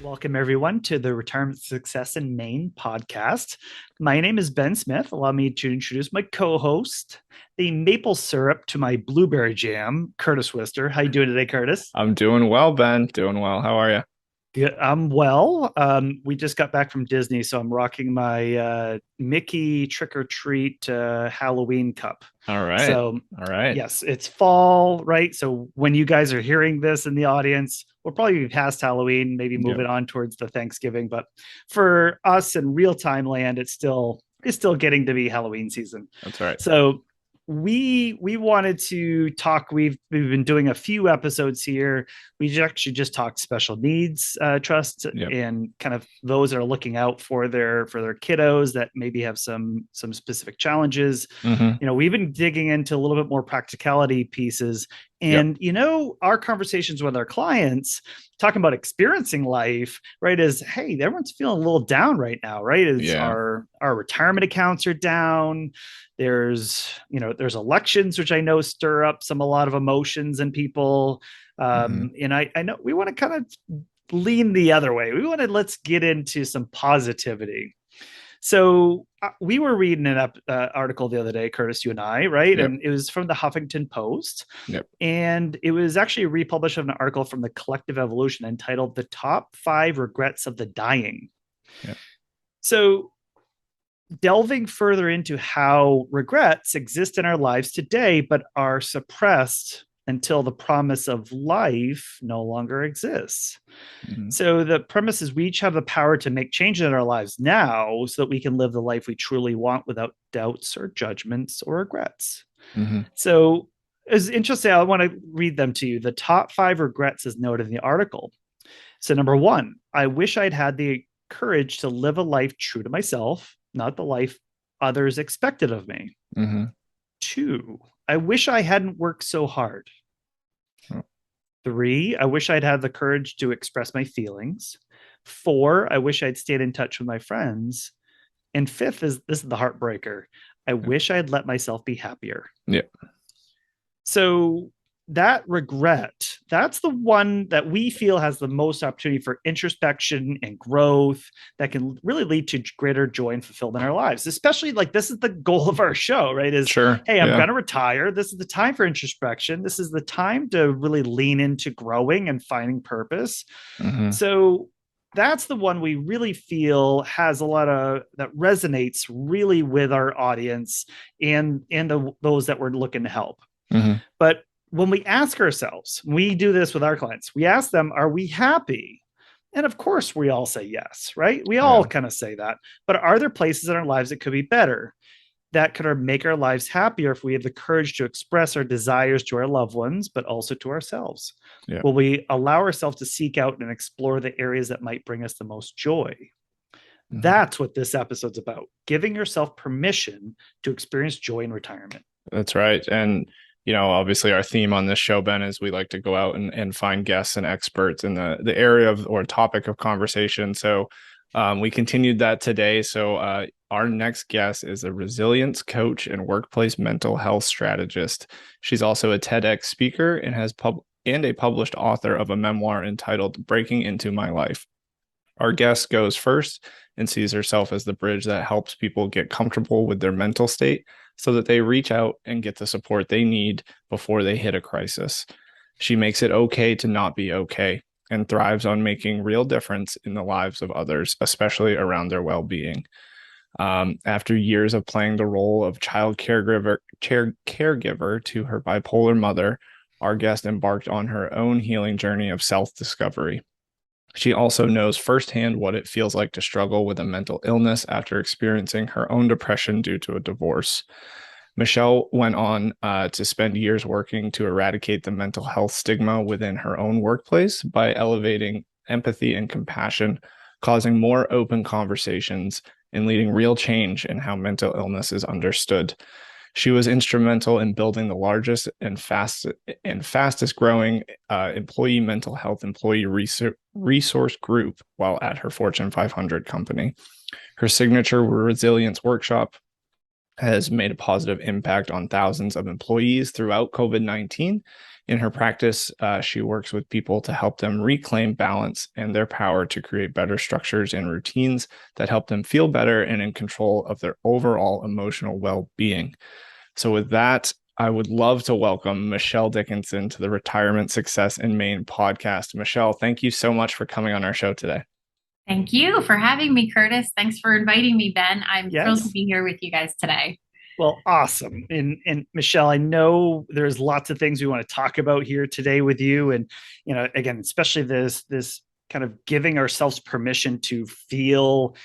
Welcome, everyone, to the Retirement Success in Maine podcast. My name is Ben Smith. Allow me to introduce my co-host, the maple syrup to my blueberry jam, Curtis Wister. How you doing today, Curtis? I'm doing well, Ben. Doing well. How are you? Yeah, I'm well. We just got back from Disney, so I'm rocking my Mickey Trick or Treat Halloween cup. All right. So, All right. yes, it's fall, right? So when you guys are hearing this in the audience, we'll probably be past Halloween, maybe Yep. moving on towards the Thanksgiving. But for us in real time land, it's still getting to be Halloween season. That's right. So we wanted to talk. We've been doing a few episodes here. We actually just talked special needs trust Yep. and kind of those that are looking out for their kiddos that maybe have some specific challenges. Mm-hmm. We've been digging into a little bit more practicality pieces. Yep. And, our conversations with our clients talking about experiencing life, right, is, hey, everyone's feeling a little down right now, right? Is Yeah. our retirement accounts are down. There's elections, which I know stir up a lot of emotions in people. Mm-hmm. And I know we want to kind of lean the other way. Let's get into some positivity. So we were reading an article the other day, Curtis, you and I, right? Yep. And it was from the Huffington Post. Yep. And it was actually republished of an article from the Collective Evolution entitled The Top 5 Regrets of the Dying. Yep. So delving further into how regrets exist in our lives today, but are suppressed until the promise of life no longer exists. Mm-hmm. So the premise is we each have the power to make changes in our lives now so that we can live the life we truly want without doubts or judgments or regrets. Mm-hmm. So it's interesting. I want to read them to you. The top 5 regrets is noted in the article. So number 1, I wish I'd had the courage to live a life true to myself, not the life others expected of me. Mm-hmm. 2, I wish I hadn't worked so hard. Oh. 3, I wish I'd had the courage to express my feelings. 4, I wish I'd stayed in touch with my friends. And 5th is this is the heartbreaker. I wish I'd let myself be happier. Yep. So that regret, that's the one that we feel has the most opportunity for introspection and growth that can really lead to greater joy and fulfillment in our lives. Especially like this is the goal of our show, right? Is, Sure. hey, I'm Yeah. going to retire. This is the time for introspection. This is the time to really lean into growing and finding purpose. Mm-hmm. So that's the one we really feel has a lot of that resonates really with our audience and those that we're looking to help. Mm-hmm. But when we ask ourselves, we do this with our clients, we ask them, are we happy? And of course, we all say yes, right? We all Yeah. kind of say that. But are there places in our lives that could be better, that could make our lives happier if we have the courage to express our desires to our loved ones, but also to ourselves? Yeah. Will we allow ourselves to seek out and explore the areas that might bring us the most joy? Mm-hmm. That's what this episode's about, giving yourself permission to experience joy in retirement. That's right. And obviously our theme on this show, Ben, is we like to go out and find guests and experts in the area of or topic of conversation. So we continued that today. So our next guest is a resilience coach and workplace mental health strategist. She's also a TEDx speaker and a published author of a memoir entitled Breaking Into My Life. Our guest goes first and sees herself as the bridge that helps people get comfortable with their mental state so that they reach out and get the support they need before they hit a crisis. She makes it okay to not be okay and thrives on making real difference in the lives of others, especially around their well-being. After years of playing the role of child caregiver to her bipolar mother, our guest embarked on her own healing journey of self-discovery. She also knows firsthand what it feels like to struggle with a mental illness after experiencing her own depression due to a divorce. Michelle went on to spend years working to eradicate the mental health stigma within her own workplace by elevating empathy and compassion, causing more open conversations, and leading real change in how mental illness is understood. She was instrumental in building the largest and fastest growing employee mental health employee resource group while at her Fortune 500 company. Her signature resilience workshop has made a positive impact on thousands of employees throughout COVID-19. In her practice, she works with people to help them reclaim balance and their power to create better structures and routines that help them feel better and in control of their overall emotional well-being. So with that, I would love to welcome Michelle Dickinson to the Retirement Success in Maine podcast. Michelle, thank you so much for coming on our show today. Thank you for having me, Curtis. Thanks for inviting me, Ben. I'm thrilled to be here with you guys today. Well, awesome. And Michelle, I know there's lots of things we want to talk about here today with you. And, again, especially this kind of giving ourselves permission to feel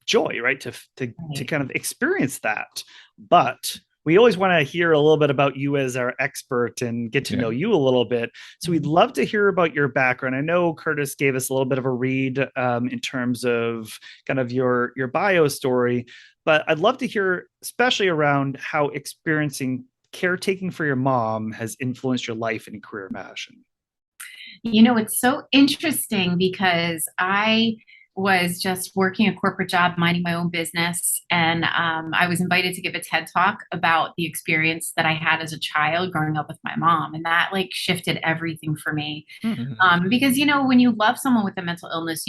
joy, right? To kind of experience that. But we always want to hear a little bit about you as our expert and get to know you a little bit. So we'd love to hear about your background. I know Curtis gave us a little bit of a read in terms of kind of your bio story, but I'd love to hear, especially around how experiencing caretaking for your mom has influenced your life and career passion. It's so interesting because I was just working a corporate job, minding my own business. And I was invited to give a TED Talk about the experience that I had as a child growing up with my mom. And that shifted everything for me. Mm-hmm. Because, when you love someone with a mental illness,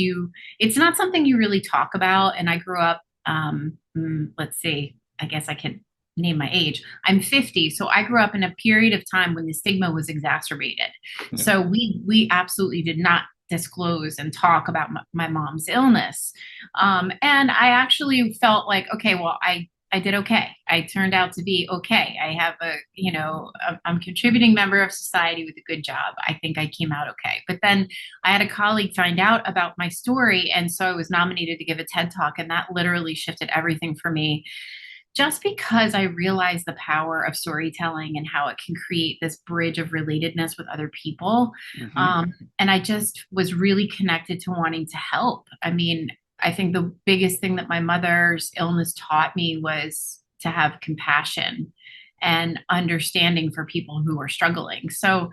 it's not something you really talk about. And I grew up, let's see, I guess I could name my age. I'm 50. So I grew up in a period of time when the stigma was exacerbated. Yeah. So we absolutely did not disclose and talk about my mom's illness. And I actually felt like, okay, well, I did okay. I turned out to be okay. I have I'm a contributing member of society with a good job. I think I came out okay. But then I had a colleague find out about my story. And so I was nominated to give a TED Talk, and that literally shifted everything for me. Just because I realized the power of storytelling and how it can create this bridge of relatedness with other people. Mm-hmm. And I just was really connected to wanting to help. I mean, I think the biggest thing that my mother's illness taught me was to have compassion and understanding for people who are struggling. So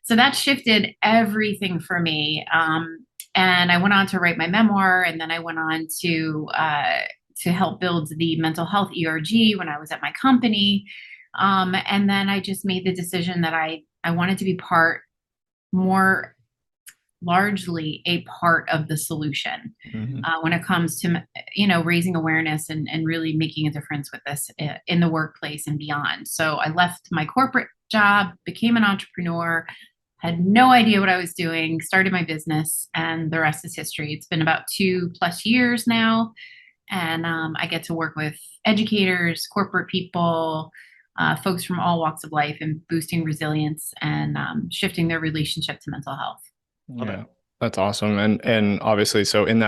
that shifted everything for me. And I went on to write my memoir, and then I went on to help build the mental health ERG when I was at my company. And then I just made the decision that I wanted to be more largely a part of the solution when it comes to, raising awareness and really making a difference with this in the workplace and beyond. So I left my corporate job, became an entrepreneur, had no idea what I was doing, started my business, and the rest is history. It's been about 2+ years now. And I get to work with educators, corporate people, folks from all walks of life, and boosting resilience and shifting their relationship to mental health. Yeah, that's awesome. And obviously, so in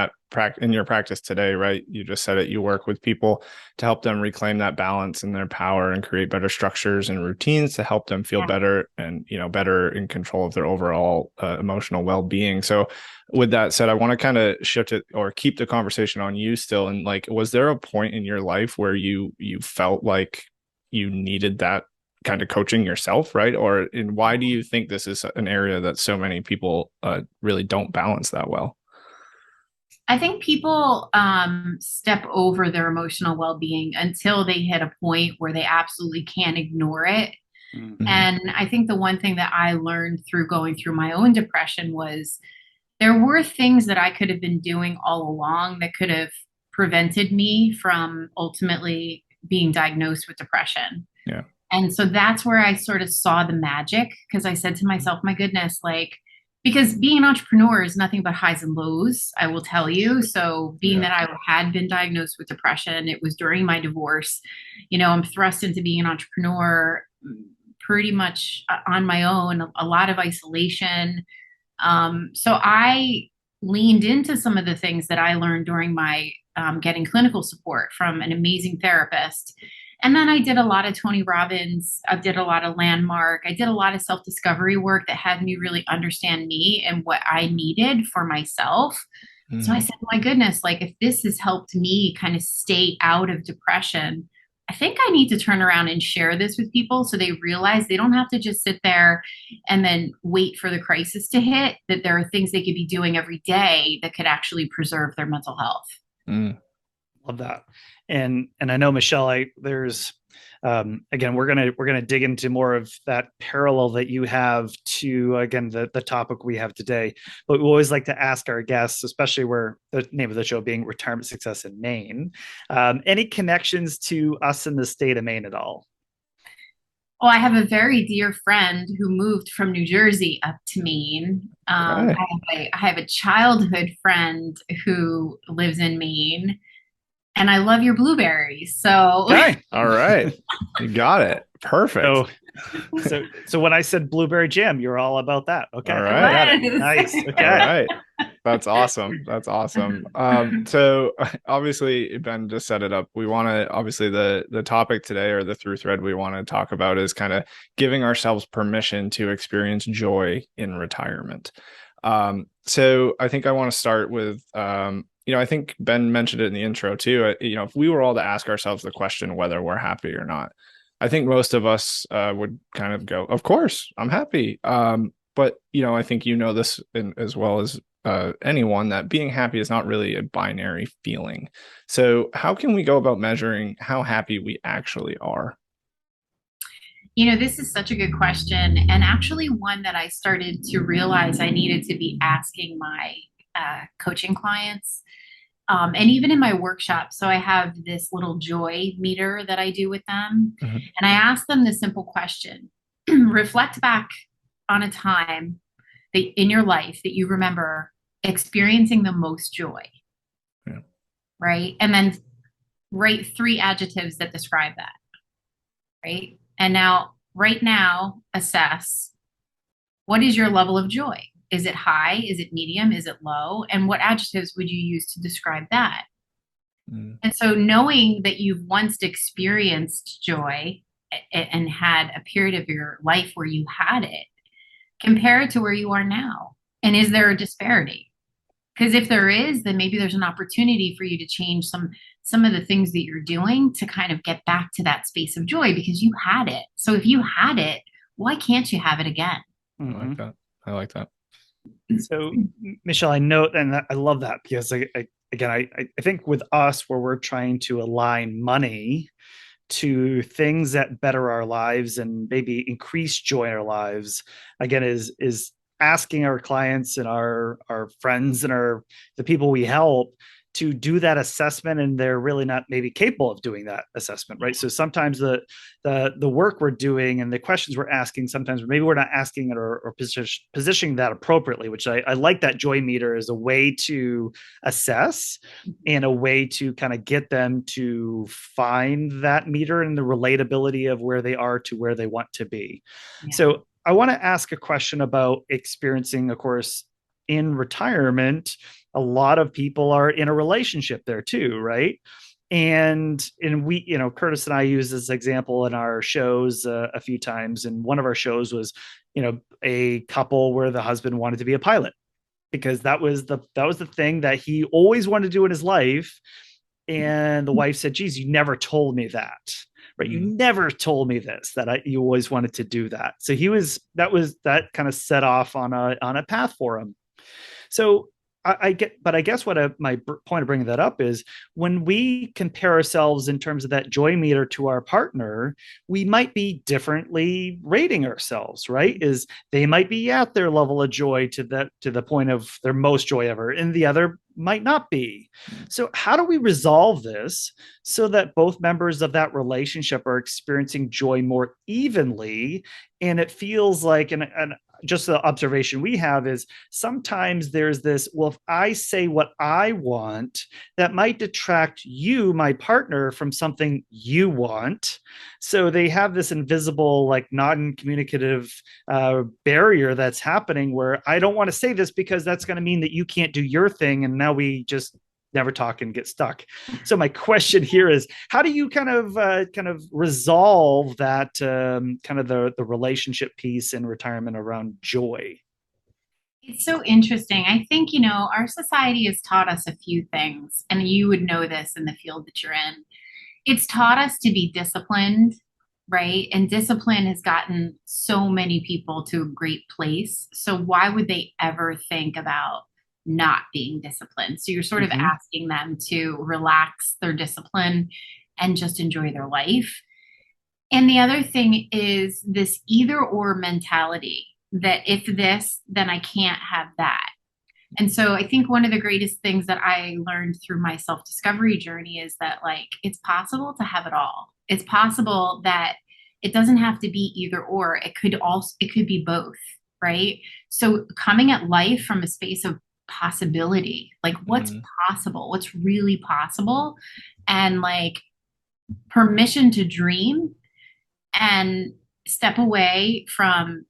your practice today, right, you just said it, you work with people to help them reclaim that balance and their power and create better structures and routines to help them feel better and, better in control of their overall emotional well-being. So with that said, I want to kind of shift it or keep the conversation on you still. And was there a point in your life where you felt like you needed that kind of coaching yourself, right? And why do you think this is an area that so many people really don't balance that well? I think people step over their emotional well-being until they hit a point where they absolutely can't ignore it. Mm-hmm. And I think the one thing that I learned through going through my own depression was there were things that I could have been doing all along that could have prevented me from ultimately being diagnosed with depression. Yeah. And so that's where I sort of saw the magic, because I said to myself, my goodness, because being an entrepreneur is nothing but highs and lows, I will tell you. So being that I had been diagnosed with depression, it was during my divorce, I'm thrust into being an entrepreneur pretty much on my own, a lot of isolation. So I leaned into some of the things that I learned during my getting clinical support from an amazing therapist. And then I did a lot of Tony Robbins. I did a lot of Landmark. I did a lot of self-discovery work that had me really understand me and what I needed for myself. So I said, my goodness, if this has helped me kind of stay out of depression, I think I need to turn around and share this with people so they realize they don't have to just sit there and then wait for the crisis to hit, that there are things they could be doing every day that could actually preserve their mental health. Love that. And I know, Michelle, there's again, we're gonna dig into more of that parallel that you have to, again, the topic we have today. But we always like to ask our guests, especially where the name of the show being Retirement Success in Maine, any connections to us in the state of Maine at all? Oh, I have a very dear friend who moved from New Jersey up to Maine. Okay. I have a childhood friend who lives in Maine, and I love your blueberries. So, Okay. All right. You got it. Perfect. So when I said blueberry jam, you're all about that. Okay. All right. Got it. Yes. Nice. All Okay. right. That's awesome. That's awesome. So obviously Ben just set it up. We want to, obviously the topic today, or the through thread we want to talk about, is kind of giving ourselves permission to experience joy in retirement. So I think I want to start with, I think Ben mentioned it in the intro too. If we were all to ask ourselves the question whether we're happy or not, I think most of us would kind of go, of course, I'm happy. But I think this as well as anyone, that being happy is not really a binary feeling. So how can we go about measuring how happy we actually are? This is such a good question, and actually one that I started to realize I needed to be asking my coaching clients. And even in my workshop, so I have this little joy meter that I do with them. Mm-hmm. And I ask them the simple question: reflect back on a time that in your life that you remember experiencing the most joy. Yeah. Right. And then write 3 adjectives that describe that. Right. And now, right now, assess, what is your level of joy? Is it high? Is it medium? Is it low? And what adjectives would you use to describe that? Mm. And so knowing that you've once experienced joy and had a period of your life where you had it, compare it to where you are now. And is there a disparity? Because if there is, then maybe there's an opportunity for you to change some of the things that you're doing to kind of get back to that space of joy, because you had it. So if you had it, why can't you have it again? I like that. I like that. So, Michelle, I know, and I love that, because I think with us, where we're trying to align money to things that better our lives and maybe increase joy in our lives, again, is asking our clients and our friends and the people we help to do that assessment, and they're really not maybe capable of doing that assessment, right? So sometimes the work we're doing and the questions we're asking, sometimes maybe we're not asking it or positioning that appropriately, which I like that joy meter as a way to assess and a way to kind of get them to find that meter and the relatability of where they are to where they want to be. Yeah. So I want to ask a question about experiencing, of course, in retirement. A lot of people are in a relationship there too, right? And we, Curtis and I use this example in our shows a few times. And one of our shows was, a couple where the husband wanted to be a pilot, because that was the thing that he always wanted to do in his life. And the wife said, geez, you never told me that. Right. You never told me this, that you always wanted to do that. So that kind of set off on a path for him. So I guess what my point of bringing that up is, when we compare ourselves in terms of that joy meter to our partner, we might be differently rating ourselves, right? Is they might be at their level of joy to the point of their most joy ever, and the other might not be. So how do we resolve this so that both members of that relationship are experiencing joy more evenly? And it feels like, and just the observation we have is, sometimes there's this, well, if I say what I want, that might detract you, my partner, from something you want. So they have this invisible, like, non-communicative barrier that's happening, where I don't want to say this because that's going to mean that you can't do your thing. And now we just never talk and get stuck. So my question here is, how do you kind of resolve that kind of the relationship piece in retirement around joy? It's so interesting. I think, our society has taught us a few things, and you would know this in the field that you're in. It's taught us to be disciplined, right? And discipline has gotten so many people to a great place. So why would they ever think about not being disciplined. So you're sort of Mhm. asking them to relax their discipline and just enjoy their life. And the other thing is this either or mentality, that if this, then I can't have that. And so I think one of the greatest things that I learned through my self-discovery journey is that, like, it's possible to have it all. It's possible that it doesn't have to be either or. It could be both, right? So coming at life from a space of possibility, like what's possible, what's really possible, and like permission to dream and step away from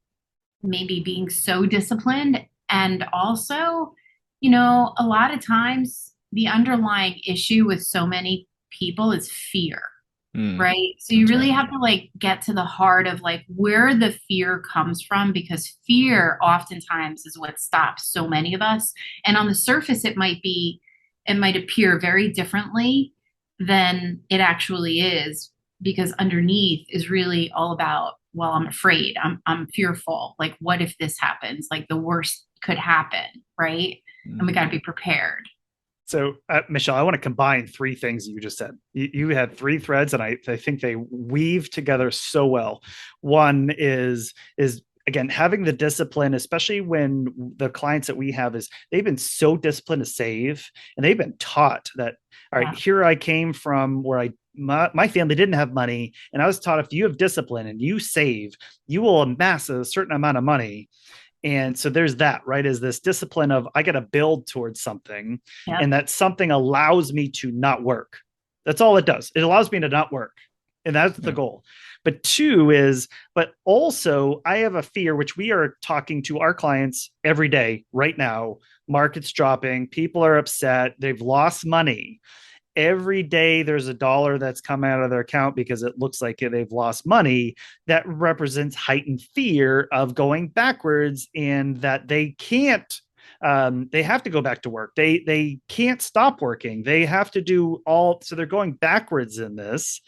maybe being so disciplined. And also, a lot of times the underlying issue with so many people is fear, right? So you really have to like get to the heart of like where the fear comes from, because fear oftentimes is what stops so many of us. And on the surface, it might appear very differently than it actually is, because underneath is really all about, well, I'm afraid, I'm fearful. Like, what if this happens? Like the worst could happen, right? And we got to be prepared. So, Michelle, I want to combine three things you just said. You had three threads, and I think they weave together so well. One is again having the discipline, especially when the clients that we have is they've been so disciplined to save, and they've been taught that. All right, here I came from where my family didn't have money, and I was taught if you have discipline and you save, you will amass a certain amount of money. And so there's that, right? Is this discipline of I got to build towards something, and that something allows me to not work. That's all it does. It allows me to not work. And that's the goal. But two is, but also I have a fear, which we are talking to our clients every day right now. Market's dropping. People are upset. They've lost money. Every day there's a dollar that's come out of their account because it looks like they've lost money. That represents heightened fear of going backwards, and that they can't they have to go back to work. They can't stop working. They have to do all, so they're going backwards in this.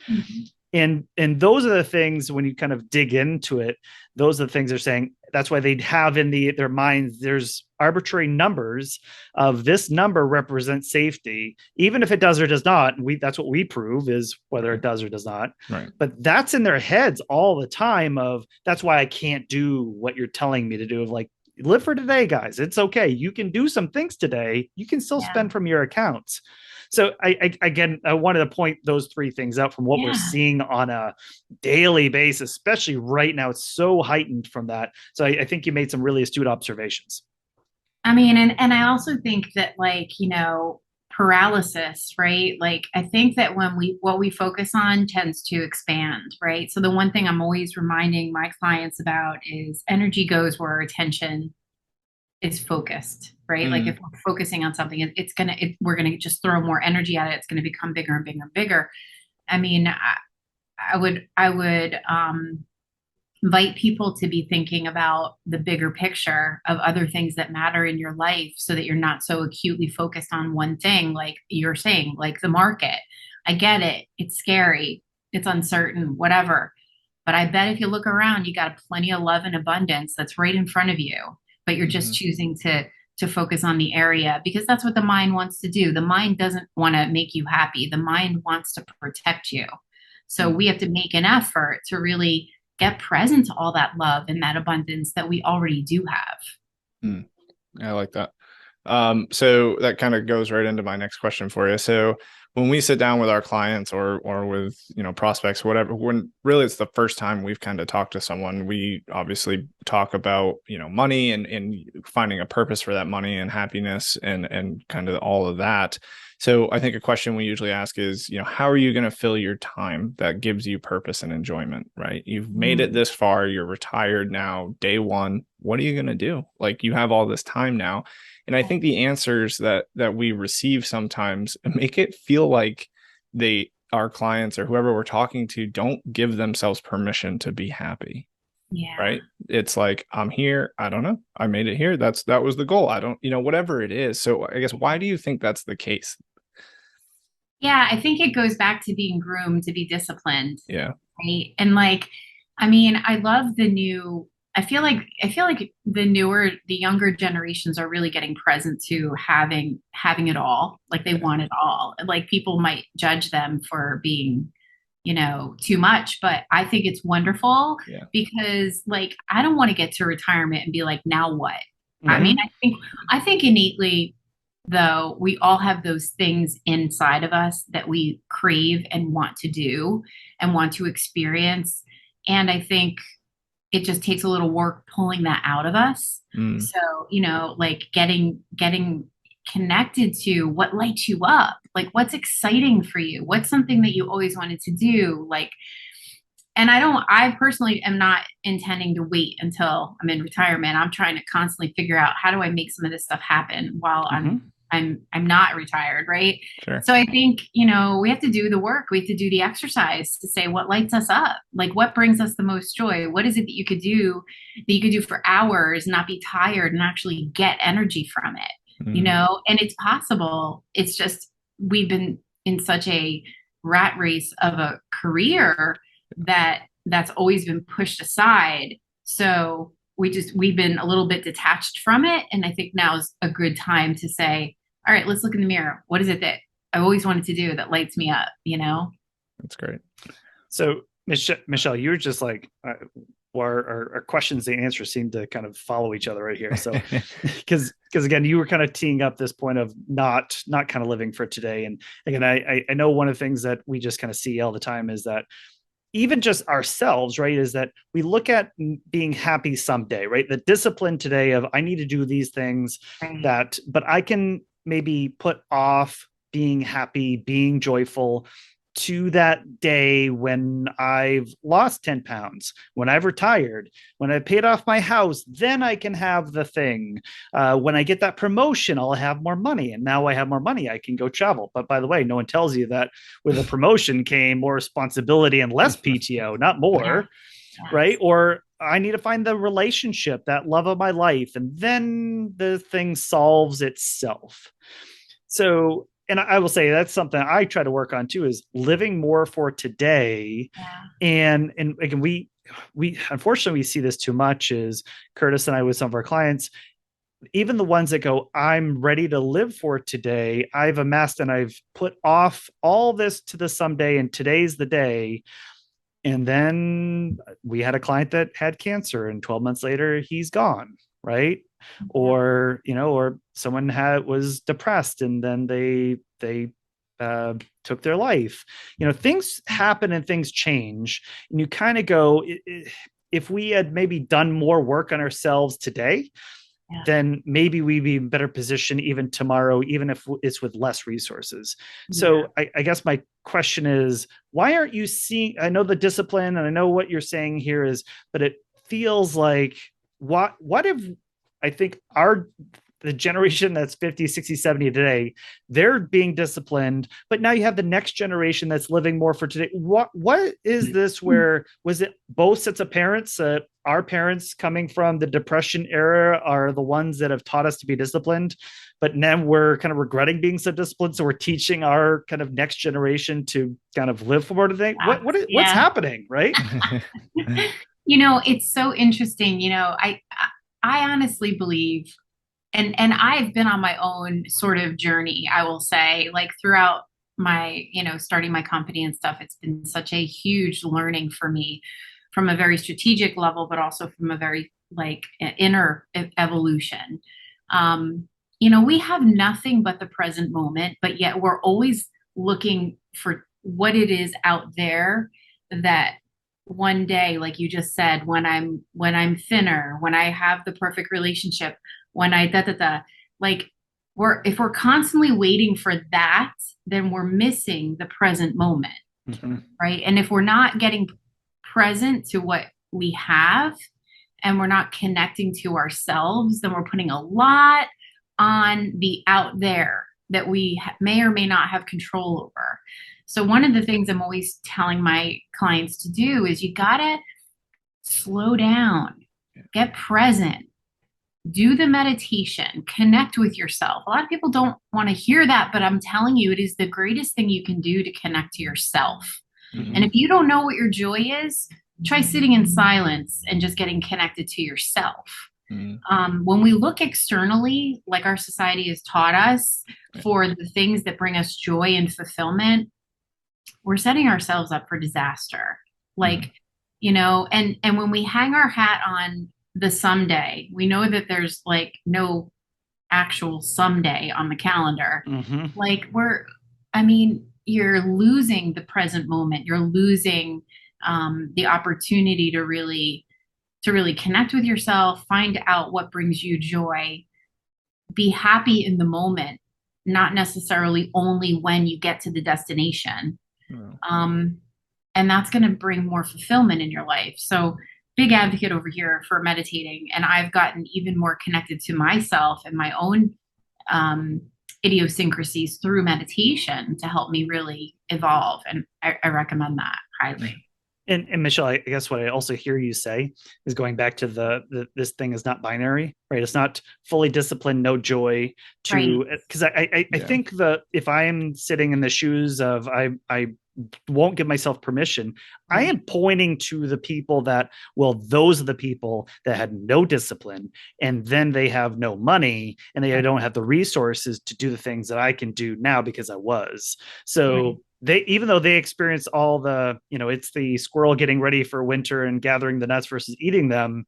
And those are the things, when you kind of dig into it, those are the things they're saying. That's why they have in their minds, there's arbitrary numbers of this number represents safety, even if it does or does not. That's what we prove, is whether it does or does not. Right. But that's in their heads all the time of, that's why I can't do what you're telling me to do, of like, live for today, guys. It's okay. You can do some things today. You can still spend from your accounts. So I wanted to point those three things out from what we're seeing on a daily basis, especially right now. It's so heightened from that. So I think you made some really astute observations. I mean, and I also think that, like, paralysis, right? Like, I think that what we focus on tends to expand, right? So the one thing I'm always reminding my clients about is energy goes where our attention is focused, right? Like if we're focusing on something, we're going to just throw more energy at it. It's going to become bigger and bigger and bigger. I mean, I would invite people to be thinking about the bigger picture of other things that matter in your life, so that you're not so acutely focused on one thing. Like you're saying, like the market, I get it. It's scary. It's uncertain, whatever. But I bet if you look around, you got plenty of love and abundance that's right in front of you. But you're just choosing to focus on the area, because that's what the mind wants to do. The mind doesn't want to make you happy. The mind wants to protect you. So we have to make an effort to really get present to all that love and that abundance that we already do have. I like that. So that kind of goes right into my next question for you. So when we sit down with our clients or with, prospects, whatever, when really it's the first time we've kind of talked to someone, we obviously talk about, money and finding a purpose for that money and happiness and kind of all of that. So I think a question we usually ask is, how are you going to fill your time that gives you purpose and enjoyment, right? You've made it this far, you're retired now, day one. What are you going to do? Like, you have all this time now. And I think the answers that we receive sometimes make it feel like our clients or whoever we're talking to don't give themselves permission to be happy. Yeah. Right. It's like, I'm here. I don't know. I made it here. That was the goal. I don't, whatever it is. So I guess, why do you think that's the case? Yeah, I think it goes back to being groomed to be disciplined. Yeah. Right. And like, I mean, I love the new I feel like the younger generations are really getting present to having it all. Like they want it all. Like people might judge them for being, too much, but I think it's wonderful because like I don't want to get to retirement and be like, now what? Mm-hmm. I mean, I think innately though, we all have those things inside of us that we crave and want to do and want to experience. And I think it just takes a little work pulling that out of us. So, like getting connected to what lights you up, like what's exciting for you, what's something that you always wanted to do. Like, and I personally am not intending to wait until I'm in retirement. I'm trying to constantly figure out how do I make some of this stuff happen while I'm not retired. Right. Sure. So I think, we have to do the work. We have to do the exercise to say what lights us up, like what brings us the most joy. What is it that you could do for hours, not be tired and actually get energy from it, and it's possible. It's just, we've been in such a rat race of a career that's always been pushed aside. So we've been a little bit detached from it. And I think now is a good time to say, all right, let's look in the mirror. What is it that I always wanted to do that lights me up, That's great. So Michelle, you were just like, our questions and answers seem to kind of follow each other right here. So, because again, you were kind of teeing up this point of not kind of living for today. And again, I know one of the things that we just kind of see all the time is that even just ourselves, right, is that we look at being happy someday, right? The discipline today of I need to do these things but I can maybe put off being happy, being joyful to that day when I've lost 10 pounds, when I've retired, when I paid off my house, then I can have the thing. When I get that promotion, I'll have more money. And now I have more money, I can go travel. But by the way, no one tells you that with a promotion came more responsibility and less PTO, not more, right? Or I need to find the relationship, that love of my life, and then the thing solves itself. So, and I will say that's something I try to work on too, is living more for today. And again, we unfortunately we see this too much, is Curtis and I with some of our clients, even the ones that go, I'm ready to live for today, I've amassed and I've put off all this to the someday, and today's the day. And then we had a client that had cancer and 12 months later he's gone, right? Or someone was depressed and then they took their life. Things happen and things change, and you kind of go, if we had maybe done more work on ourselves today, then maybe we'd be in better position even tomorrow, even if it's with less resources. So I guess my question is, why aren't you seeing, I know the discipline and I know what you're saying here is, but it feels like what if, I think the generation that's 50, 60, 70 today, they're being disciplined, but now you have the next generation that's living more for today. What is this? Where was it both sets of parents? Our parents coming from the Depression era are the ones that have taught us to be disciplined, but now we're kind of regretting being so disciplined. So we're teaching our kind of next generation to kind of live for more today. What's happening, right? It's so interesting. I honestly believe, and I've been on my own sort of journey, I will say, like throughout my, starting my company and stuff, it's been such a huge learning for me from a very strategic level, but also from a very like inner evolution. We have nothing but the present moment, but yet we're always looking for what it is out there that one day, like you just said, when I'm thinner, when I have the perfect relationship, when I like if we're constantly waiting for that, then we're missing the present moment. Right. And if we're not getting present to what we have and we're not connecting to ourselves, then we're putting a lot on the out there that we may or may not have control over. So one of the things I'm always telling my clients to do is you gotta slow down, get present, do the meditation, connect with yourself. A lot of people don't want to hear that, but I'm telling you, it is the greatest thing you can do to connect to yourself. And if you don't know what your joy is, try sitting in silence and just getting connected to yourself. Mm. When we look externally, like our society has taught us, for the things that bring us joy and fulfillment, we're setting ourselves up for disaster. Like, and when we hang our hat on the someday, we know that there's like no actual someday on the calendar. Like you're losing the present moment. You're losing the opportunity to really connect with yourself, find out what brings you joy, be happy in the moment, not necessarily only when you get to the destination. And that's going to bring more fulfillment in your life. So big advocate over here for meditating. And I've gotten even more connected to myself and my own idiosyncrasies through meditation to help me really evolve. And I recommend that highly. And Michelle, I guess what I also hear you say is going back to this thing is not binary, right? It's not fully disciplined, no joy to, because I think if I am sitting in the shoes of I won't give myself permission, I am pointing to the people that, well, those are the people that had no discipline, and then they have no money and they don't have the resources to do the things that I can do now because I was. So they, even though they experience all the, it's the squirrel getting ready for winter and gathering the nuts versus eating them,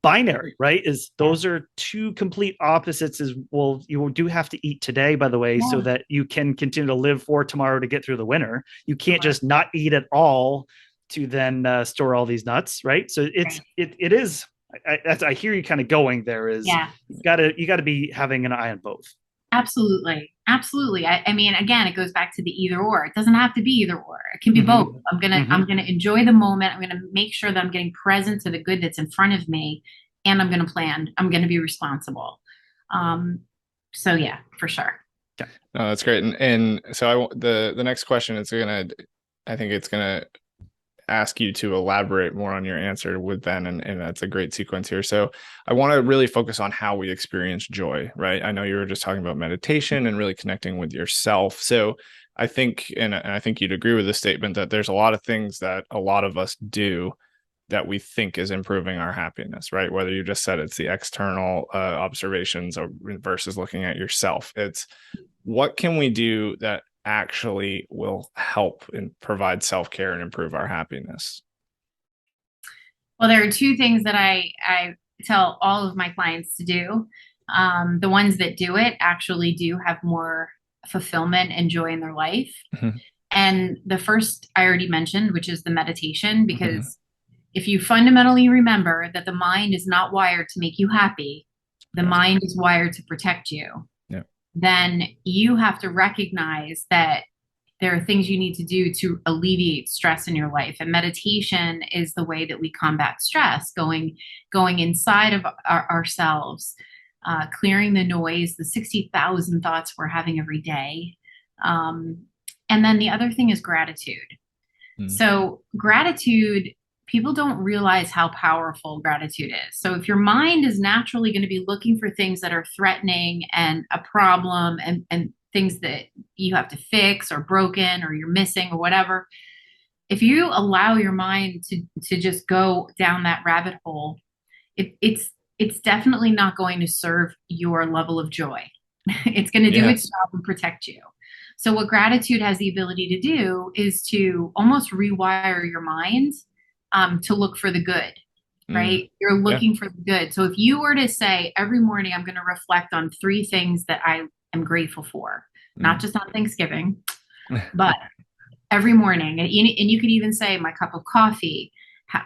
binary, right? Is those are two complete opposites. Is, well, you do have to eat today, by the way, so that you can continue to live for tomorrow to get through the winter. You can't just not eat at all to then store all these nuts, right? So it is. I hear you kind of going there. Is you got to be having an eye on both. Absolutely. I mean, again, it goes back to the either or. It doesn't have to be either or. It can be both. I'm gonna enjoy the moment. I'm gonna make sure that I'm getting present to the good that's in front of me, and I'm gonna plan. I'm gonna be responsible. So yeah, for sure. Yeah. No, that's great. And so the next question is I think it's gonna ask you to elaborate more on your answer with Ben, and that's a great sequence here. So I want to really focus on how we experience joy, right? I know you were just talking about meditation and really connecting with yourself. So I think, and I think you'd agree with the statement that there's a lot of things that a lot of us do that we think is improving our happiness, right? Whether you just said it's the external observations versus looking at yourself. It's what can we do that actually will help and provide self-care and improve our happiness? Well, there are two things that I tell all of my clients to do. The ones that do it actually do have more fulfillment and joy in their life. And the first I already mentioned, which is the meditation, because if you fundamentally remember that the mind is not wired to make you happy, the mind is wired to protect you. Then you have to recognize that there are things you need to do to alleviate stress in your life. And meditation is the way that we combat stress, going inside of ourselves, clearing the noise, the 60,000 thoughts we're having every day. And then the other thing is gratitude. So gratitude, people don't realize how powerful gratitude is. So if your mind is naturally going to be looking for things that are threatening and a problem and things that you have to fix or broken or you're missing or whatever, if you allow your mind to just go down that rabbit hole, it's definitely not going to serve your level of joy. It's going to do its job and protect you. So what gratitude has the ability to do is to almost rewire your mind to look for the good, right? You're looking for the good. So if you were to say every morning, I'm going to reflect on 3 things that I am grateful for, not just on Thanksgiving, but every morning. And you could even say my cup of coffee,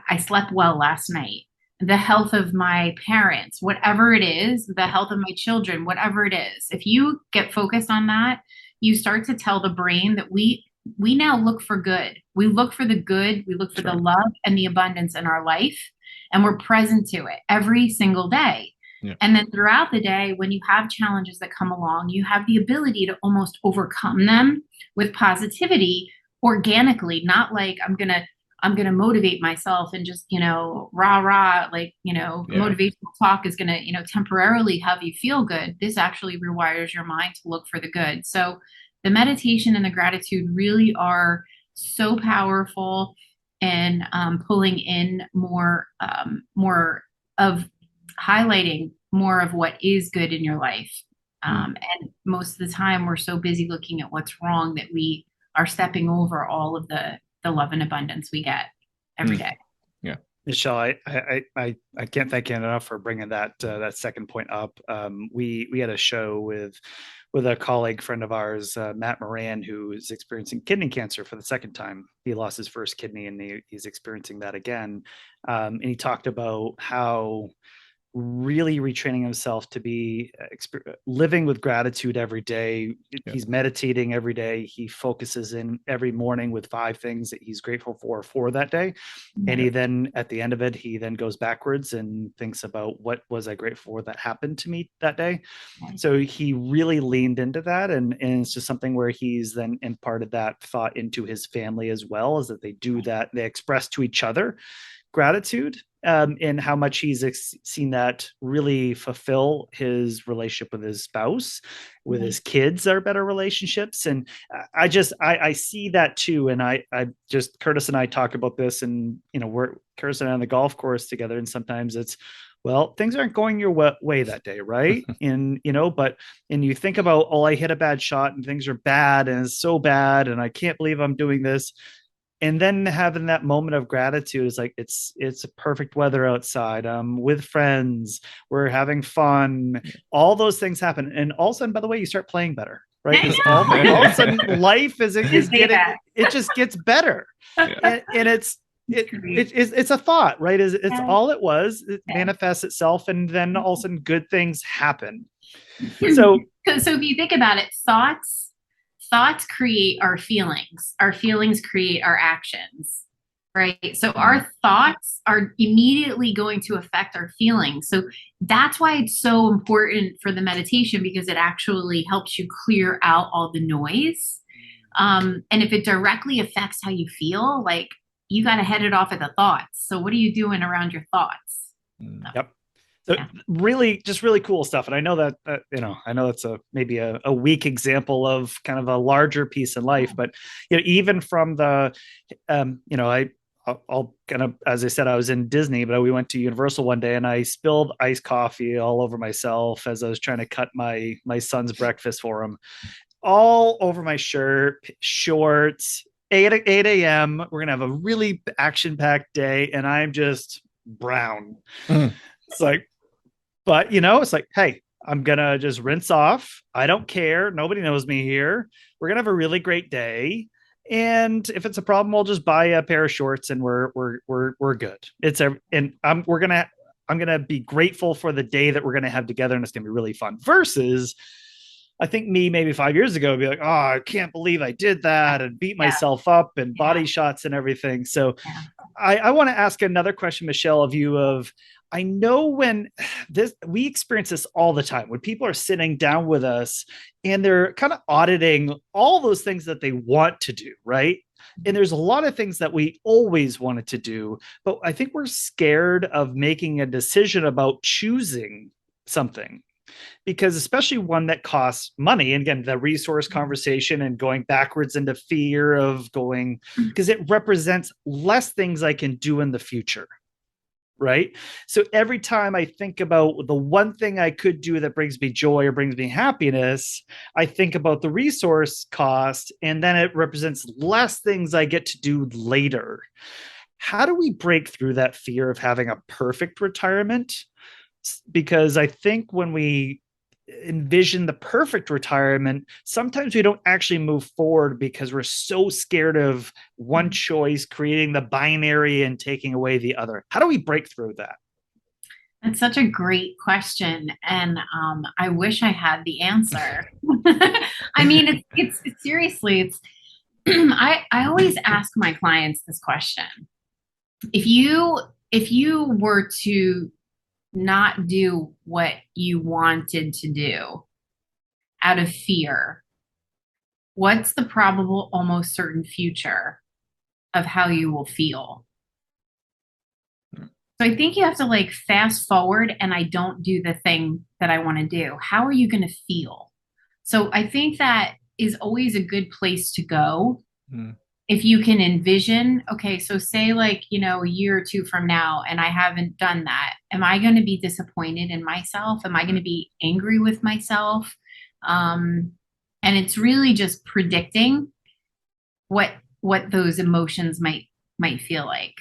I slept well last night, the health of my parents, whatever it is, the health of my children, whatever it is. If you get focused on that, you start to tell the brain that we now look for good. We look for the good. We look for the love and the abundance in our life, and we're present to it every single day. And then throughout the day, when you have challenges that come along, you have the ability to almost overcome them with positivity organically, not like I'm going to motivate myself and just, rah, like, motivational talk is going to, temporarily have you feel good. This actually rewires your mind to look for the good. So the meditation and the gratitude really are so powerful. and pulling in more of highlighting more of what is good in your life. And most of the time we're so busy looking at what's wrong that we are stepping over all of the love and abundance we get every day. Yeah. Michelle, I can't thank you enough for bringing that second point up. We had a show with a colleague friend of ours, Matt Moran, who is experiencing kidney cancer for the second time. He lost his first kidney and he's experiencing that again. And he talked about how really retraining himself to be living with gratitude every day. Yeah. He's meditating every day. He focuses in every morning with 5 things that he's grateful for that day. Yeah. And he then, at the end of it, he then goes backwards and thinks about what was I grateful for that happened to me that day. Yeah. So he really leaned into that. And it's just something where he's then imparted that thought into his family as well, is that they do that. They express to each other gratitude, and how much he's seen that really fulfill his relationship with his spouse, with his kids, are better relationships. And I see that too. And I just, Curtis and I talk about this, and, we're Curtis and I on the golf course together. And sometimes it's, well, things aren't going your way that day. Right. And, and you think about, oh, I hit a bad shot and things are bad and it's so bad. And I can't believe I'm doing this. And then having that moment of gratitude is like, it's perfect weather outside. With friends, we're having fun. All those things happen. And all of a sudden, by the way, you start playing better, right? All of a sudden life is getting, it just gets better. Yeah. And it's a thought, right? It's all it was. It manifests itself, and then all of a sudden good things happen. So if you think about it, thoughts create our feelings create our actions, right? So our thoughts are immediately going to affect our feelings. So that's why it's so important for the meditation, because it actually helps you clear out all the noise. And if it directly affects how you feel, like, you got to head it off at the thoughts. So what are you doing around your thoughts? Yep. So really cool stuff. And I know that, I know that's maybe a weak example of kind of a larger piece in life, but, even from the, I'll kind of, as I said, I was in Disney, but we went to Universal one day and I spilled iced coffee all over myself as I was trying to cut my son's breakfast for him, all over my shirt, shorts, 8 a.m. We're going to have a really action-packed day. And I'm just brown. It's like, but it's like, hey, I'm going to just rinse off. I don't care. Nobody knows me here. We're going to have a really great day. And if it's a problem, we'll just buy a pair of shorts and we're good. I'm going to be grateful for the day that we're going to have together, and it's going to be really fun. Versus, I think maybe 5 years ago would be like, oh, I can't believe I did that, and beat myself up and body shots and everything. So I want to ask another question, Michelle, of you. I know when we experience this all the time, when people are sitting down with us and they're kind of auditing all those things that they want to do, right? And there's a lot of things that we always wanted to do, but I think we're scared of making a decision about choosing something, because especially one that costs money. And again, the resource conversation and going backwards into fear of going, because it represents less things I can do in the future. Right. So every time I think about the one thing I could do that brings me joy or brings me happiness, I think about the resource cost, and then it represents less things I get to do later. How do we break through that fear of having a perfect retirement? Because I think when we envision the perfect retirement, sometimes we don't actually move forward because we're so scared of one choice creating the binary and taking away the other. How do we break through that? That's such a great question. And I wish I had the answer. I mean, it's seriously, I always ask my clients this question. If you were to not do what you wanted to do out of fear, what's the probable, almost certain future of how you will feel? So I think you have to fast forward, and I don't do the thing that I want to do. How are you going to feel? So I think that is always a good place to go, if you can envision, okay, so say like, a year or two from now, and I haven't done that, am I going to be disappointed in myself? Am I going to be angry with myself? And it's really just predicting what those emotions might feel like.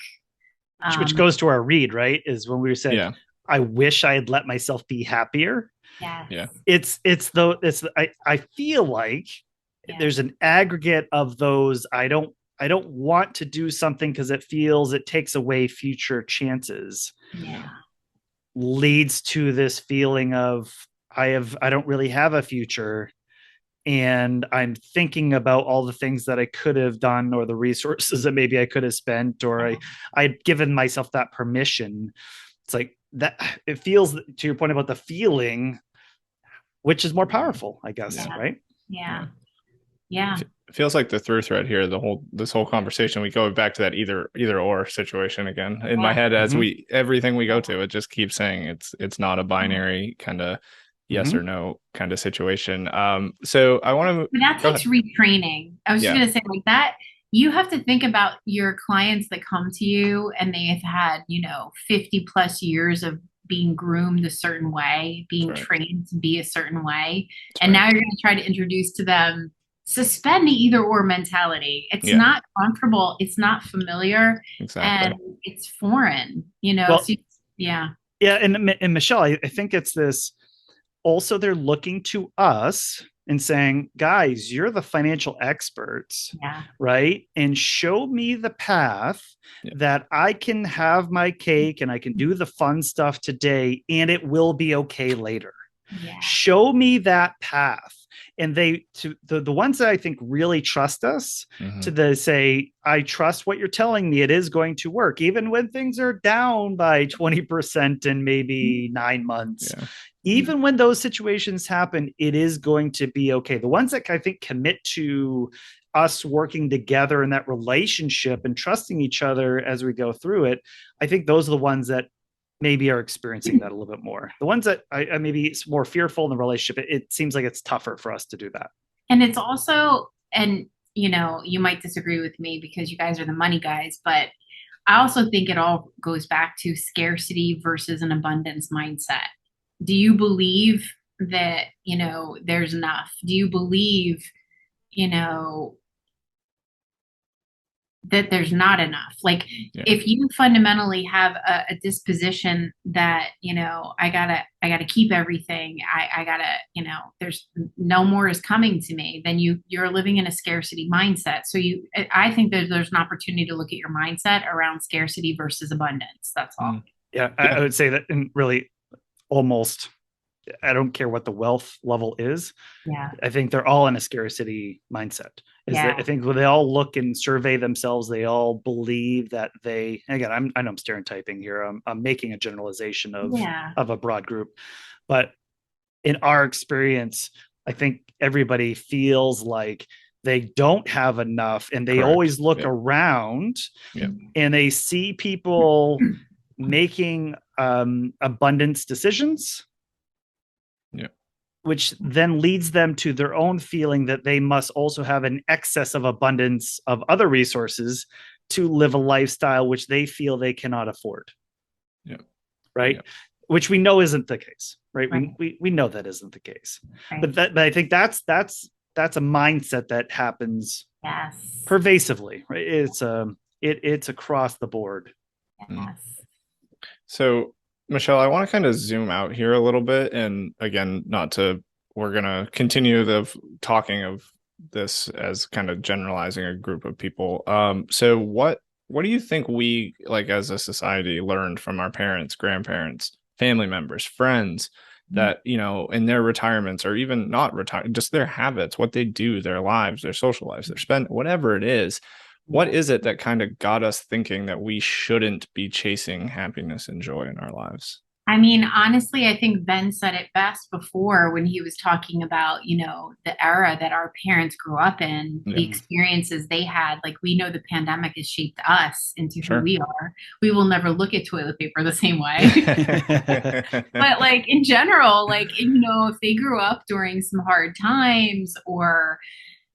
Which goes to our read, right? Is when we said, I wish I had let myself be happier. Yeah. I feel like there's an aggregate of those. I don't want to do something because it takes away future chances. Yeah. Leads to this feeling of I don't really have a future. And I'm thinking about all the things that I could have done, or the resources that maybe I could have spent, or I'd given myself that permission. It's like that. It feels, to your point about the feeling, which is more powerful, I guess. Right. Yeah. It feels like the through thread here, this whole conversation, we go back to that either or situation again in my head, as everything we go to, it just keeps saying it's not a binary kind of yes or no kind of situation. So I want to. That takes retraining. I was just going to say, like, that you have to think about your clients that come to you and they have had 50 plus years of being groomed a certain way, being trained to be a certain way, and now you're going to try to introduce to them, suspend the either or mentality. It's not comfortable. It's not familiar. Exactly. And it's foreign, Well, so, yeah. And Michelle, I think it's this. Also, they're looking to us and saying, guys, you're the financial experts, right? And show me the path that I can have my cake and I can do the fun stuff today and it will be okay later. Show me that path. And the ones that I think really trust us to say, I trust what you're telling me. It is going to work, even when things are down by 20% in maybe 9 months. Even when those situations happen, it is going to be okay. The ones that I think commit to us working together in that relationship and trusting each other as we go through it, I think those are the ones that maybe are experiencing that a little bit more. The ones that I maybe it's more fearful in the relationship, it seems like it's tougher for us to do that. And it's also, and you might disagree with me because you guys are the money guys, but I also think it all goes back to scarcity versus an abundance mindset. Do you believe that, there's enough? Do you believe, that there's not enough? Like, if you fundamentally have a disposition that, I gotta keep everything, I gotta, there's no more is coming to me, then you're living in a scarcity mindset. So I think that there's an opportunity to look at your mindset around scarcity versus abundance. That's all. I would say that, and really almost, I don't care what the wealth level is. I think they're all in a scarcity mindset. I think when they all look and survey themselves, they all believe that again, I know I'm stereotyping here. I'm making a generalization of a broad group, but in our experience, I think everybody feels like they don't have enough, and they always look around and they see people making abundance decisions, which then leads them to their own feeling that they must also have an excess of abundance of other resources to live a lifestyle which they feel they cannot afford. Right. Which we know isn't the case. Right. We know that isn't the case. But I think that's a mindset that happens pervasively. Right. It's across the board. So, Michelle, I want to kind of zoom out here a little bit. And again, we're going to continue the talking of this as kind of generalizing a group of people. So what do you think we, like, as a society, learned from our parents, grandparents, family members, friends that, in their retirements, or even not retired, just their habits, what they do, their lives, their social lives, their spend, whatever it is? What is it that kind of got us thinking that we shouldn't be chasing happiness and joy in our lives? I mean, honestly, I think Ben said it best before when he was talking about, the era that our parents grew up in, the experiences they had. Like, we know the pandemic has shaped us into who we are. We will never look at toilet paper the same way. But like, in general, like, if they grew up during some hard times, or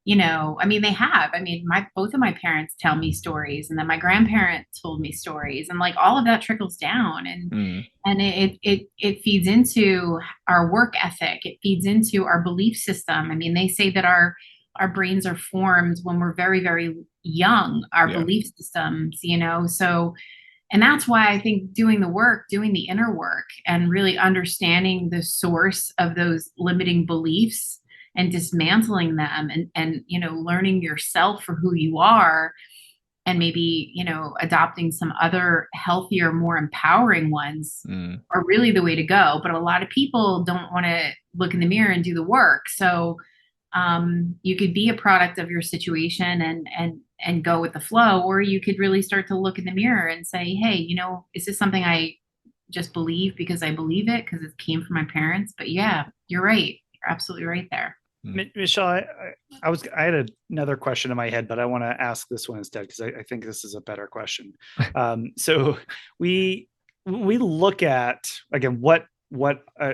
I mean, they have. I mean, both of my parents tell me stories, and then my grandparents told me stories, and like all of that trickles down, and it feeds into our work ethic. It feeds into our belief system. I mean, they say that our brains are formed when we're very, very young, our belief systems, so, and that's why I think doing the inner work and really understanding the source of those limiting beliefs and dismantling them, and learning yourself for who you are, and maybe adopting some other healthier, more empowering ones are really the way to go. But a lot of people don't want to look in the mirror and do the work. So you could be a product of your situation and go with the flow, or you could really start to look in the mirror and say, hey, is this something I just believe because I believe it because it came from my parents? But yeah, you're right. You're absolutely right there. Michelle, I had another question in my head, but I want to ask this one instead because I think this is a better question. So we look at, again, what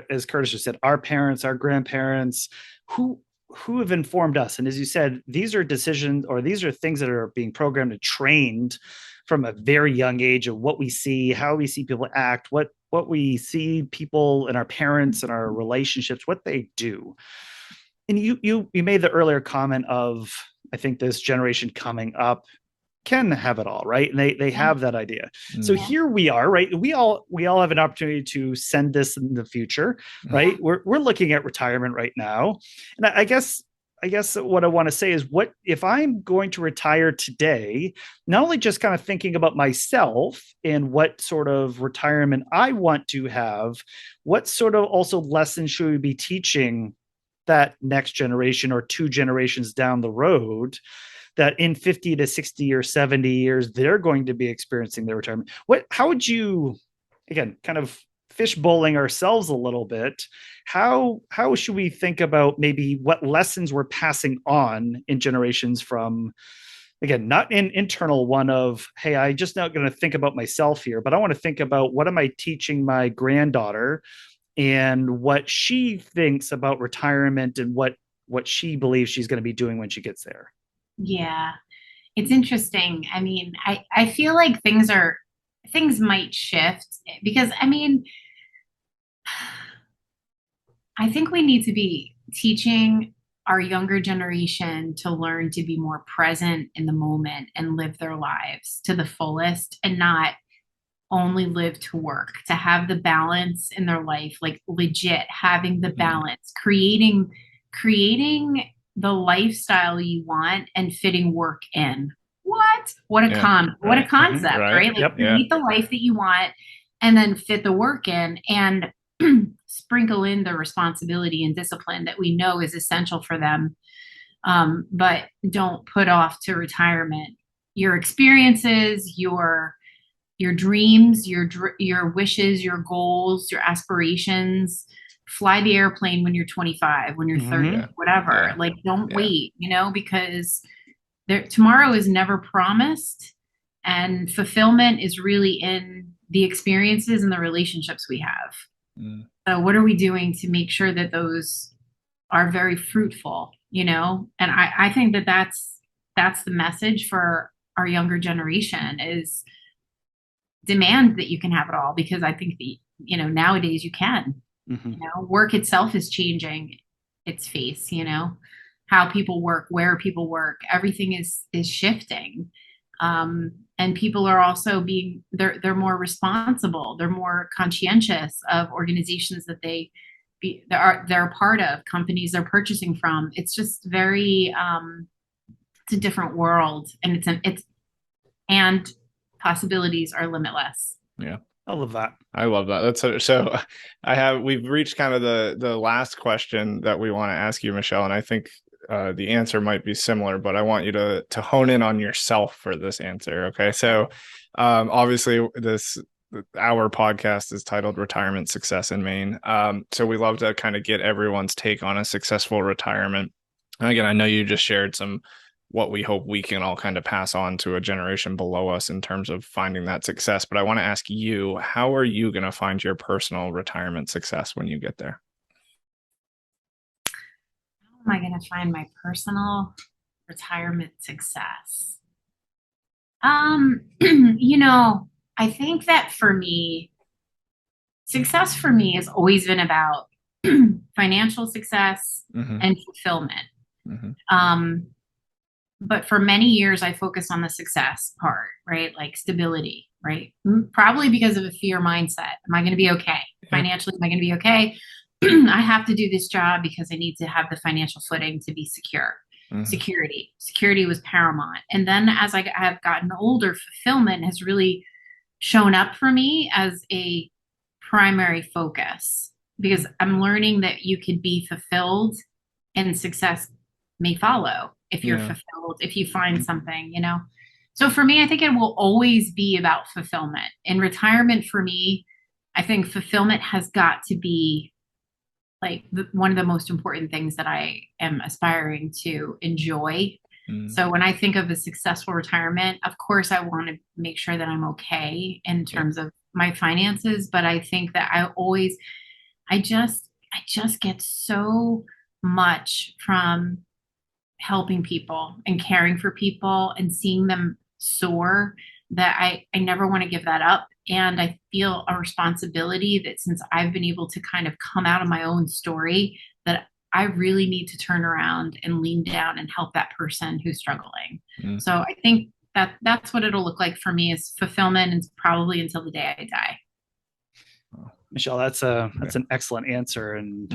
as Curtis just said, our parents, our grandparents, who have informed us, and as you said, these are decisions, or these are things that are being programmed and trained from a very young age of what we see, how we see people act, what we see people and our parents and our relationships, what they do. And you made the earlier comment of, I think this generation coming up can have it all, right? And they have that idea. So here we are, right? We all have an opportunity to send this in the future, right? We're looking at retirement right now. And I guess what I want to say is, what if I'm going to retire today, not only just kind of thinking about myself and what sort of retirement I want to have, what sort of also lessons should we be teaching that next generation or two generations down the road, that in 50 to 60 or 70 years, they're going to be experiencing their retirement? How would you, again, kind of fishbowling ourselves a little bit, how should we think about maybe what lessons we're passing on in generations from, again, not an internal one of, hey, I just not going to think about myself here, but I want to think about what am I teaching my granddaughter and what she thinks about retirement and what she believes she's going to be doing when she gets there. Yeah, it's interesting. I mean, I feel like things might shift because, I mean, I think we need to be teaching our younger generation to learn to be more present in the moment and live their lives to the fullest, and not only live to work, to have the balance in their life, like legit having the balance, creating the lifestyle you want and fitting work in. What a concept, right? Like create the life that you want and then fit the work in, and sprinkle in the responsibility and discipline that we know is essential for them. But don't put off to retirement your experiences, your dreams, your wishes, your goals, your aspirations. Fly the airplane when you're 25, when you're 30, whatever. Yeah. Like, don't wait, because tomorrow is never promised, and fulfillment is really in the experiences and the relationships we have. So what are we doing to make sure that those are very fruitful, And I think that that's the message for our younger generation, is demand that you can have it all, because I think nowadays you can. Work itself is changing its face, how people work, where people work, everything is shifting. And people are also they're more responsible, they're more conscientious of organizations that they're a part of, companies they're purchasing from. It's just very it's a different world, and and possibilities are limitless. Yeah. I love that. That's so we've reached kind of the last question that we want to ask you, Michelle. And I think the answer might be similar, but I want you to hone in on yourself for this answer. Okay. So obviously our podcast is titled Retirement Success in Maine. So we love to kind of get everyone's take on a successful retirement. And again, I know you just shared what we hope we can all kind of pass on to a generation below us in terms of finding that success. But I want to ask you, how are you going to find your personal retirement success when you get there? How am I going to find my personal retirement success. You know, I think that for me, success for me has always been about financial success and fulfillment. But for many years, I focused on the success part, right? Like stability, right? Probably because of a fear mindset. Am I going to be okay? Financially, am I going to be okay? I have to do this job because I need to have the financial footing to be secure. Security was paramount. And then as I have gotten older, fulfillment has really shown up for me as a primary focus, because I'm learning that you can be fulfilled and success may follow if you're fulfilled, if you find something, you know. So for me, I think it will always be about fulfillment. In retirement, for me, I think fulfillment has got to be like one of the most important things that I am aspiring to enjoy. So when I think of a successful retirement, of course, I want to make sure that I'm okay in terms of my finances. But I think that I just get so much from helping people and caring for people and seeing them soar that I never want to give that up. And I feel a responsibility that since I've been able to kind of come out of my own story, that I really need to turn around and lean down and help that person who's struggling. So I think that's what it'll look like for me, is fulfillment, and probably until the day I die. Michelle, that's an excellent answer. And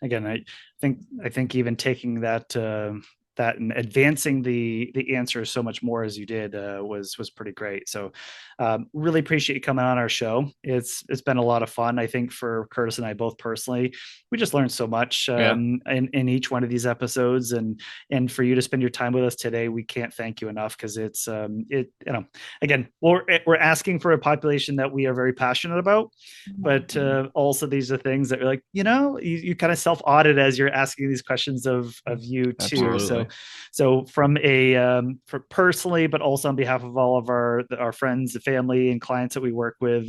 again, I think even taking that and advancing the answer so much more as you did was pretty great. So really appreciate you coming on our show. It's been a lot of fun. I think for Curtis and I both personally, we just learned so much in each one of these episodes, and for you to spend your time with us today, we can't thank you enough, because it's again, we're asking for a population that we are very passionate about, but also these are things that are like, you kind of self-audit as you're asking these questions of you too. Absolutely. So from for personally, but also on behalf of all of our friends, family, and clients that we work with,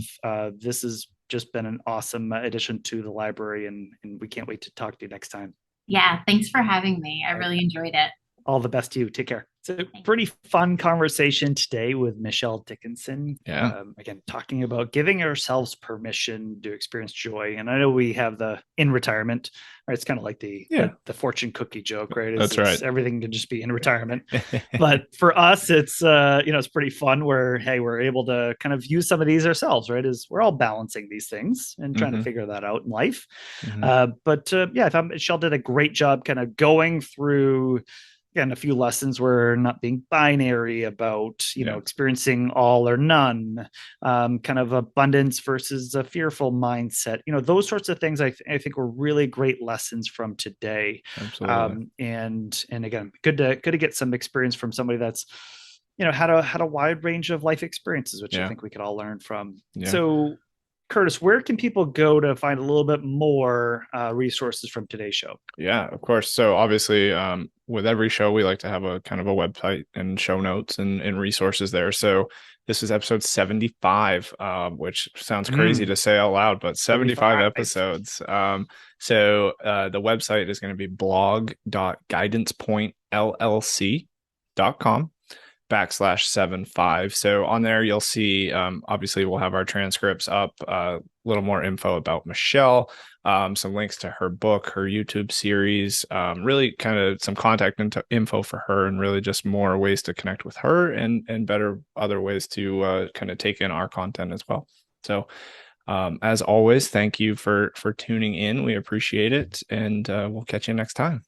this has just been an awesome addition to the library, and we can't wait to talk to you next time. Yeah, thanks for having me. I really enjoyed it. All the best to you. Take care. It's a pretty fun conversation today with Michelle Dickinson. Again, talking about giving ourselves permission to experience joy. And I know we have the in retirement, right? It's kind of like the fortune cookie joke, right? That's right. Everything can just be in retirement. But for us, it's it's pretty fun where, hey, we're able to kind of use some of these ourselves, right? As we're all balancing these things and trying to figure that out in life. I thought Michelle did a great job kind of going through, again, a few lessons were not being binary about, experiencing all or none, kind of abundance versus a fearful mindset, those sorts of things I think were really great lessons from today. Absolutely. And again, good to get some experience from somebody that's, had a wide range of life experiences, which I think we could all learn from. So Curtis, where can people go to find a little bit more resources from today's show? Yeah, of course. So obviously, with every show, we like to have a kind of a website and show notes and resources there. So this is episode 75, which sounds crazy to say out loud, but 75 episodes. So the website is going to be blog.guidancepointllc.com/75. So on there, you'll see, obviously we'll have our transcripts up, a little more info about Michelle, some links to her book, her YouTube series, really kind of some contact info for her, and really just more ways to connect with her and better other ways to kind of take in our content as well. So as always, thank you for tuning in. We appreciate it, and we'll catch you next time.